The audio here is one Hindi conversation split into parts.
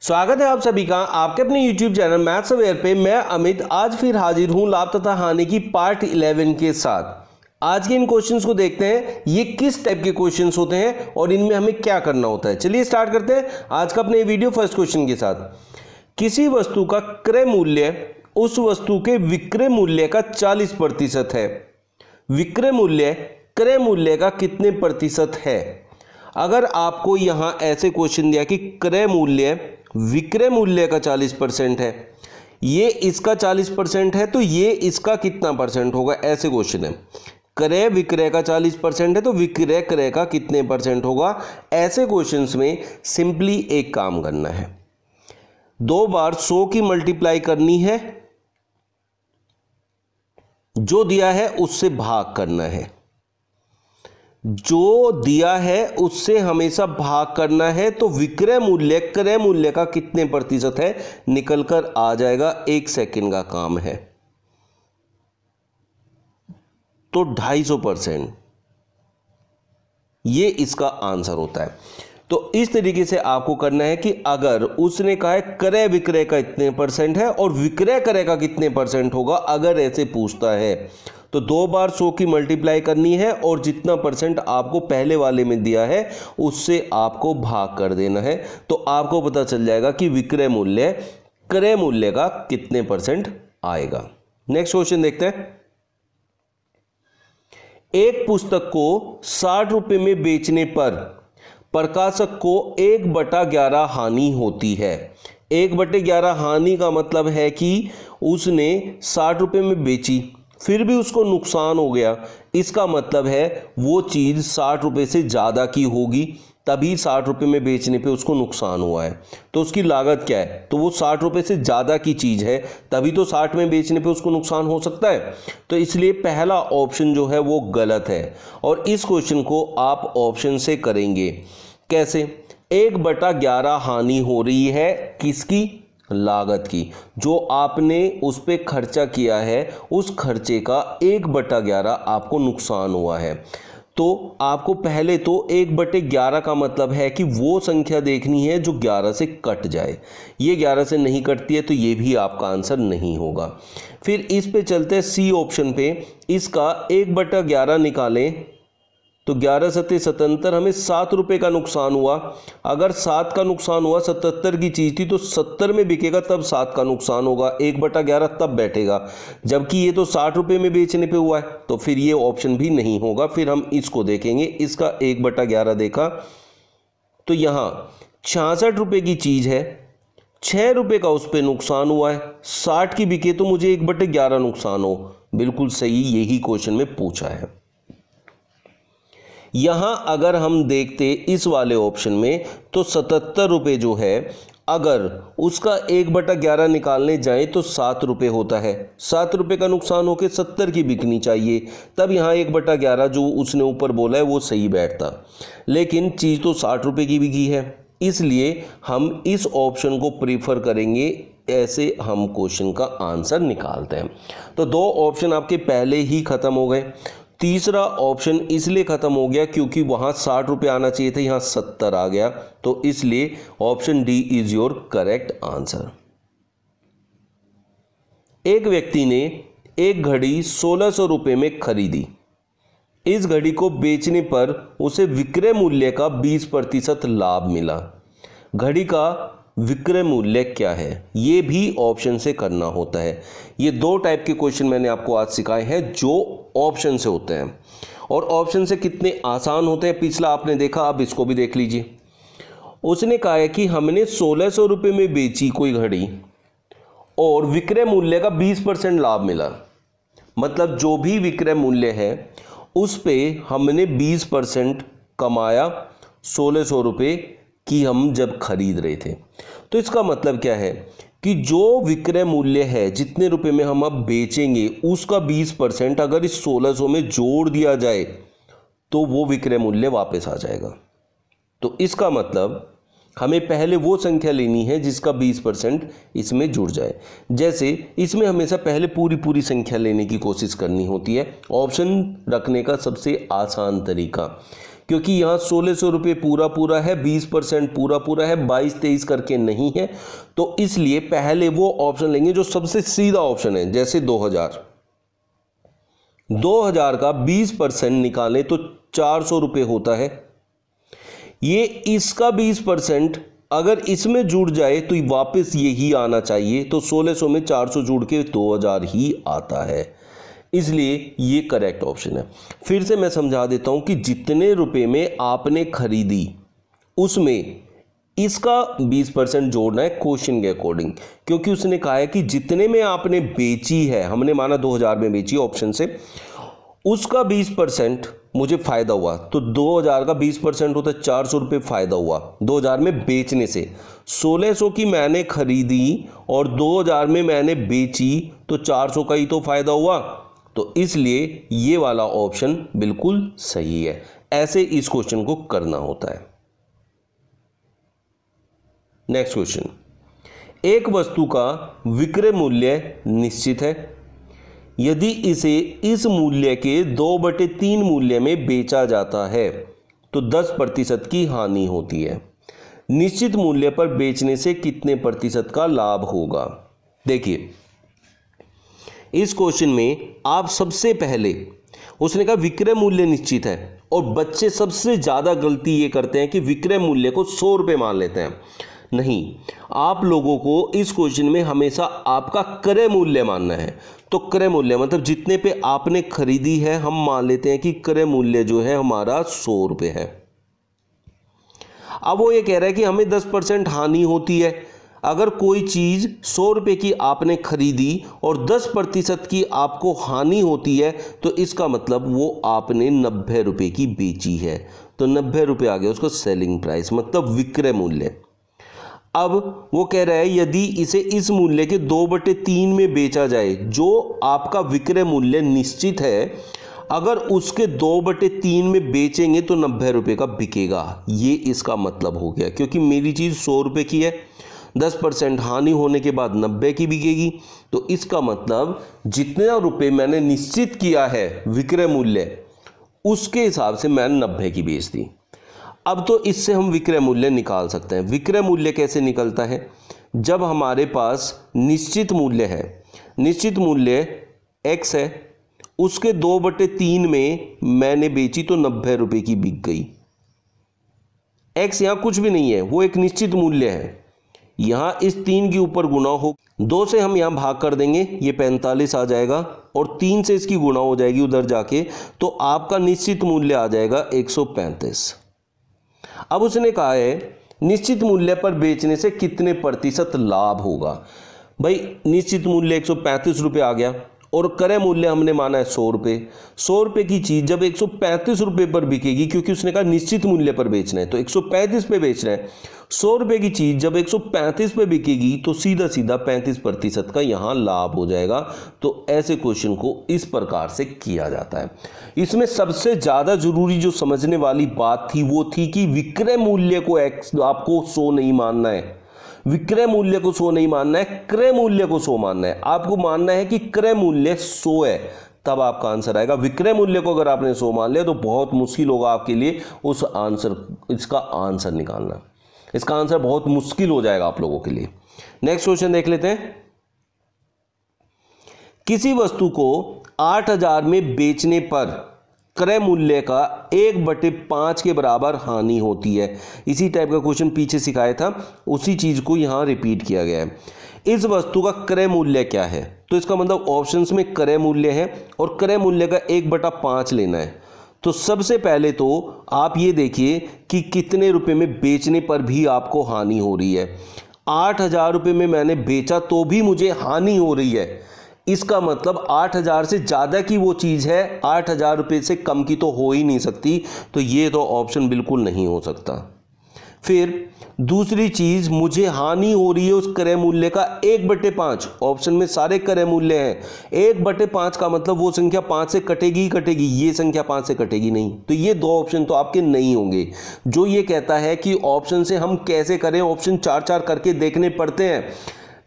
स्वागत है आप सभी का आपके अपने YouTube चैनल मैथ्स अवेयर पे। मैं अमित आज फिर हाजिर हूं लाभ तथा हानि की पार्ट 11 के साथ। आज के इन क्वेश्चंस को देखते हैं, ये किस टाइप के क्वेश्चंस होते हैं और इनमें हमें क्या करना होता है। चलिए स्टार्ट करते हैं आज का अपने वीडियो फर्स्ट क्वेश्चन के साथ। किसी वस्तु का क्रय मूल्य उस वस्तु के विक्रय मूल्य का 40% है। विक्रय मूल्य क्रय मूल्य का कितने प्रतिशत है? अगर आपको यहां ऐसे क्वेश्चन दिया कि क्रय मूल्य विक्रय मूल्य का 40% है, ये इसका 40% है, तो ये इसका कितना परसेंट होगा? ऐसे क्वेश्चन है। क्रय विक्रय का 40% है तो विक्रय क्रय का कितने परसेंट होगा? ऐसे क्वेश्चंस में सिंपली एक काम करना है, 2 बार 100 की मल्टीप्लाई करनी है, जो दिया है उससे भाग करना है। जो दिया है उससे हमेशा भाग करना है, तो विक्रय मूल्य क्रय मूल्य का कितने प्रतिशत है निकल कर आ जाएगा। 1 सेकंड का काम है तो 250%, ये इसका आंसर होता है। तो इस तरीके से आपको करना है कि अगर उसने कहा है क्रय विक्रय का इतने परसेंट है और विक्रय क्रय का कितने परसेंट होगा, अगर ऐसे पूछता है तो 2 बार 100 की मल्टीप्लाई करनी है और जितना परसेंट आपको पहले वाले में दिया है उससे आपको भाग कर देना है, तो आपको पता चल जाएगा कि विक्रय मूल्य क्रय मूल्य का कितने परसेंट आएगा। नेक्स्ट क्वेश्चन देखते हैं। एक पुस्तक को 60 रुपए में बेचने पर प्रकाशक को 1/11 हानि होती है। 1/11 हानि का मतलब है कि उसने 60 रुपए में बेची फिर भी उसको नुकसान हो गया। इसका मतलब है वो चीज़ 60 रुपए से ज़्यादा की होगी, तभी 60 रुपए में बेचने पे उसको नुकसान हुआ है। तो उसकी लागत क्या है? तो वो 60 रुपए से ज़्यादा की चीज़ है, तभी तो 60 में बेचने पे उसको नुकसान हो सकता है। तो इसलिए पहला ऑप्शन जो है वो गलत है। और इस क्वेश्चन को आप ऑप्शन से करेंगे कैसे? 1/11 हानि हो रही है किसकी? लागत की। जो आपने उस पर खर्चा किया है उस खर्चे का 1/11 आपको नुकसान हुआ है। तो आपको पहले तो 1/11 का मतलब है कि वो संख्या देखनी है जो 11 से कट जाए। ये 11 से नहीं कटती है तो ये भी आपका आंसर नहीं होगा। फिर इस पे चलते हैं सी ऑप्शन पे। इसका 1/11 निकालें तो 11 सत्ते 77, हमें 7 रुपए का नुकसान हुआ। अगर 7 का नुकसान हुआ, 77 की चीज़ थी तो 70 में बिकेगा तब 7 का नुकसान होगा, 1/11 तब बैठेगा। जबकि ये तो 60 रुपए में बेचने पे हुआ है, तो फिर ये ऑप्शन भी नहीं होगा। फिर हम इसको देखेंगे, इसका 1/11 देखा तो यहाँ 66 रुपये की चीज़ है, 6 रुपये का उस पर नुकसान हुआ है, 60 की बिके तो मुझे 1/11 नुकसान हो। बिल्कुल सही, यही क्वेश्चन में पूछा है। यहां अगर हम देखते इस वाले ऑप्शन में तो 77 रुपये जो है, अगर उसका 1/11 निकालने जाए तो 7 रुपये होता है। 7 रुपये का नुकसान होकर 70 की बिकनी चाहिए, तब यहाँ 1/11 जो उसने ऊपर बोला है वो सही बैठता। लेकिन चीज़ तो 60 रुपये की बिकी है, इसलिए हम इस ऑप्शन को प्रीफर करेंगे। ऐसे हम क्वेश्चन का आंसर निकालते हैं। तो 2 ऑप्शन आपके पहले ही खत्म हो गए। तीसरा ऑप्शन इसलिए खत्म हो गया क्योंकि वहां 60 रुपये आना चाहिए था, यहां 70 आ गया, तो इसलिए option D is your correct answer. एक व्यक्ति ने एक घड़ी 1600 रुपये में खरीदी। इस घड़ी को बेचने पर उसे विक्रय मूल्य का 20% लाभ मिला। घड़ी का विक्रय मूल्य क्या है? ये भी ऑप्शन से करना होता है। ये 2 टाइप के क्वेश्चन मैंने आपको आज सिखाए हैं जो ऑप्शन से होते हैं, और ऑप्शन से कितने आसान होते हैं पिछला आपने देखा, अब इसको भी देख लीजिए। उसने कहा है कि हमने 1600 रुपये में बेची कोई घड़ी और विक्रय मूल्य का 20% लाभ मिला। मतलब जो भी विक्रय मूल्य है उस पे हमने 20% कमाया 1600 रुपये की हम जब खरीद रहे थे। तो इसका मतलब क्या है कि जो विक्रय मूल्य है, जितने रुपए में हम अब बेचेंगे, उसका 20% अगर इस 1600 में जोड़ दिया जाए तो वो विक्रय मूल्य वापस आ जाएगा। तो इसका मतलब हमें पहले वो संख्या लेनी है जिसका 20% इसमें जुड़ जाए। जैसे इसमें हमेशा पहले पूरी संख्या लेने की कोशिश करनी होती है। ऑप्शन रखने का सबसे आसान तरीका, क्योंकि यहाँ 1600 रुपये पूरा पूरा है, 20% पूरा पूरा है, 22-23 करके नहीं है। तो इसलिए पहले वो ऑप्शन लेंगे जो सबसे सीधा ऑप्शन है, जैसे 2000 का 20% निकालें तो 400 रुपये होता है। ये इसका 20% अगर इसमें जुड़ जाए तो वापस यही आना चाहिए, तो 1600 में 400 जुड़ के 2000 ही आता है, इसलिए ये करेक्ट ऑप्शन है। फिर से मैं समझा देता हूं कि जितने रुपए में आपने खरीदी उसमें इसका 20% जोड़ना है क्वेश्चन के अकॉर्डिंग, क्योंकि उसने कहा है कि जितने में आपने बेची है, हमने माना 2000 में बेची ऑप्शन से, उसका 20% मुझे फायदा हुआ, तो 2000 का 20% होता है 400 रुपये फायदा हुआ 2000 में बेचने से। 1600 की मैंने खरीदी और 2000 में मैंने बेची, तो 400 का ही तो फायदा हुआ, तो इसलिए ये वाला ऑप्शन बिल्कुल सही है। ऐसे इस क्वेश्चन को करना होता है। नेक्स्ट क्वेश्चन, एक वस्तु का विक्रय मूल्य निश्चित है, यदि इसे इस मूल्य के 2/3 मूल्य में बेचा जाता है तो 10% की हानि होती है। निश्चित मूल्य पर बेचने से कितने प्रतिशत का लाभ होगा? देखिए, इस क्वेश्चन में आप सबसे पहले, उसने कहा विक्रय मूल्य निश्चित है, और बच्चे सबसे ज़्यादा गलती ये करते हैं कि विक्रय मूल्य को 100 रुपये मान लेते हैं। नहीं, आप लोगों को इस क्वेश्चन में हमेशा आपका क्रय मूल्य मानना है। तो क्रय मूल्य मतलब जितने पे आपने खरीदी है, हम मान लेते हैं कि क्रय मूल्य जो है हमारा 100 रुपये है। अब वो ये कह रहा है कि हमें 10% हानि होती है। अगर कोई चीज़ 100 रुपये की आपने खरीदी और 10% की आपको हानि होती है, तो इसका मतलब वो आपने 90 रुपये की बेची है, तो 90 रुपये आ गया उसका सेलिंग प्राइस, मतलब विक्रय मूल्य। अब वो कह रहा है यदि इसे इस मूल्य के 2/3 में बेचा जाए, जो आपका विक्रय मूल्य निश्चित है, अगर उसके 2/3 में बेचेंगे तो 90 रुपये का बिकेगा। ये इसका मतलब हो गया, क्योंकि मेरी चीज़ 100 रुपये की है, 10% हानि होने के बाद 90 की बिकेगी, तो इसका मतलब जितना रुपये मैंने निश्चित किया है विक्रय मूल्य, उसके हिसाब से मैंने 90 की बेच दी। अब तो इससे हम विक्रय मूल्य निकाल सकते हैं। विक्रय मूल्य कैसे निकलता है? जब हमारे पास निश्चित मूल्य है, निश्चित मूल्य x है, उसके 2/3 में मैंने बेची तो 90 रुपये की बिक गई। x यहाँ कुछ भी नहीं है, वो एक निश्चित मूल्य है। यहाँ इस 3 के ऊपर गुणा हो, 2 से हम यहाँ भाग कर देंगे, ये 45 आ जाएगा, और 3 से इसकी गुणा हो जाएगी उधर जाके, तो आपका निश्चित मूल्य आ जाएगा 135। अब उसने कहा है निश्चित मूल्य पर बेचने से कितने प्रतिशत लाभ होगा। भाई निश्चित मूल्य 135 रुपये आ गया, और क्रय मूल्य हमने माना है 100 रुपये। 100 रुपये की चीज़ जब 135 रुपये पर बिकेगी, क्योंकि उसने कहा निश्चित मूल्य पर बेचना है, तो 135 पे बेच रहे हैं। 100 रुपये की चीज़ जब 135 पे बिकेगी, तो सीधा सीधा 35% का यहाँ लाभ हो जाएगा। तो ऐसे क्वेश्चन को इस प्रकार से किया जाता है। इसमें सबसे ज़्यादा जरूरी जो समझने वाली बात थी वो थी कि विक्रय मूल्य को आपको 100 नहीं मानना है, विक्रय मूल्य को 100 नहीं मानना है, क्रय मूल्य को 100 मानना है। आपको मानना है कि क्रय मूल्य 100 है, तब आपका आंसर आएगा। विक्रय मूल्य को अगर आपने 100 मान लिया तो बहुत मुश्किल होगा आपके लिए उस आंसर, इसका आंसर निकालना। इसका आंसर बहुत मुश्किल हो जाएगा आप लोगों के लिए। नेक्स्ट क्वेश्चन देख लेते हैं। किसी वस्तु को 8000 में बेचने पर क्रय मूल्य का 1/5 के बराबर हानि होती है। इसी टाइप का क्वेश्चन पीछे सिखाया था, उसी चीज को यहां रिपीट किया गया है। इस वस्तु का क्रय मूल्य क्या है? तो इसका मतलब ऑप्शंस में क्रय मूल्य है और क्रय मूल्य का 1/5 लेना है। तो सबसे पहले तो आप ये देखिए कि कितने रुपए में बेचने पर भी आपको हानि हो रही है। 8000 रुपये में मैंने बेचा तो भी मुझे हानि हो रही है, इसका मतलब 8000 से ज़्यादा की वो चीज़ है, 8000 रुपये से कम की तो हो ही नहीं सकती। तो ये तो ऑप्शन बिल्कुल नहीं हो सकता। फिर दूसरी चीज़, मुझे हानि हो रही है उस क्रय मूल्य का 1/5। ऑप्शन में सारे क्रय मूल्य हैं, 1/5 का मतलब वो संख्या 5 से कटेगी ही कटेगी, ये संख्या 5 से कटेगी नहीं। तो ये दो ऑप्शन तो आपके नहीं होंगे। जो ये कहता है कि ऑप्शन से हम कैसे करें, ऑप्शन 4-4 करके देखने पड़ते हैं,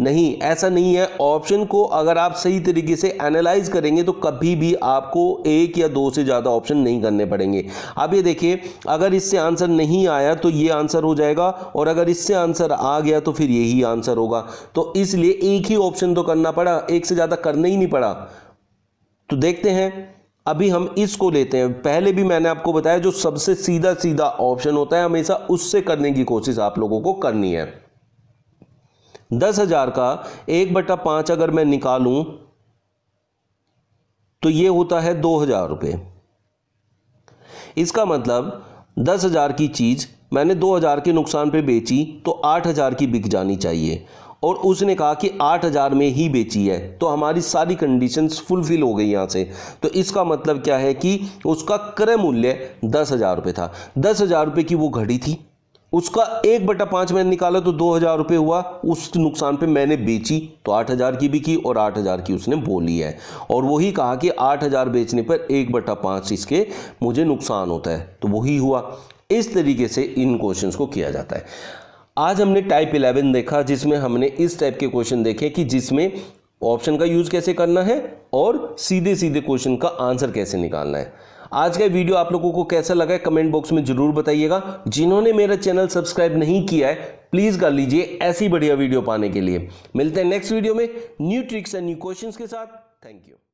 नहीं, ऐसा नहीं है। ऑप्शन को अगर आप सही तरीके से एनालाइज करेंगे तो कभी भी आपको एक या दो से ज़्यादा ऑप्शन नहीं करने पड़ेंगे। अब ये देखिए, अगर इससे आंसर नहीं आया तो ये आंसर हो जाएगा, और अगर इससे आंसर आ गया तो फिर यही आंसर होगा। तो इसलिए एक ही ऑप्शन तो करना पड़ा, एक से ज़्यादा करना ही नहीं पड़ा। तो देखते हैं, अभी हम इसको लेते हैं। पहले भी मैंने आपको बताया जो सबसे सीधा सीधा ऑप्शन होता है हमेशा उससे करने की कोशिश आप लोगों को करनी है। 10,000 का 1/5 अगर मैं निकालूं तो ये होता है 2,000 रुपये। इसका मतलब 10,000 की चीज मैंने 2,000 के नुकसान पे बेची तो 8,000 की बिक जानी चाहिए, और उसने कहा कि 8,000 में ही बेची है, तो हमारी सारी कंडीशंस फुलफिल हो गई यहाँ से। तो इसका मतलब क्या है कि उसका क्रय मूल्य 10,000 रुपये था। 10,000 रुपये की वो घड़ी थी, उसका 1/5 मैंने निकाला तो 2,000 रुपये हुआ। उस नुकसान पे मैंने बेची तो 8,000 की बिकी और 8,000 की उसने बोली है, और वही कहा कि 8,000 बेचने पर 1/5 इसके मुझे नुकसान होता है, तो वही हुआ। इस तरीके से इन क्वेश्चंस को किया जाता है। आज हमने टाइप 11 देखा, जिसमें हमने इस टाइप के क्वेश्चन देखे कि जिसमें ऑप्शन का यूज कैसे करना है और सीधे सीधे क्वेश्चन का आंसर कैसे निकालना है। आज का वीडियो आप लोगों को कैसा लगा है कमेंट बॉक्स में जरूर बताइएगा। जिन्होंने मेरा चैनल सब्सक्राइब नहीं किया है प्लीज कर लीजिए ऐसी बढ़िया वीडियो पाने के लिए। मिलते हैं नेक्स्ट वीडियो में new tricks and new questions के साथ। Thank you.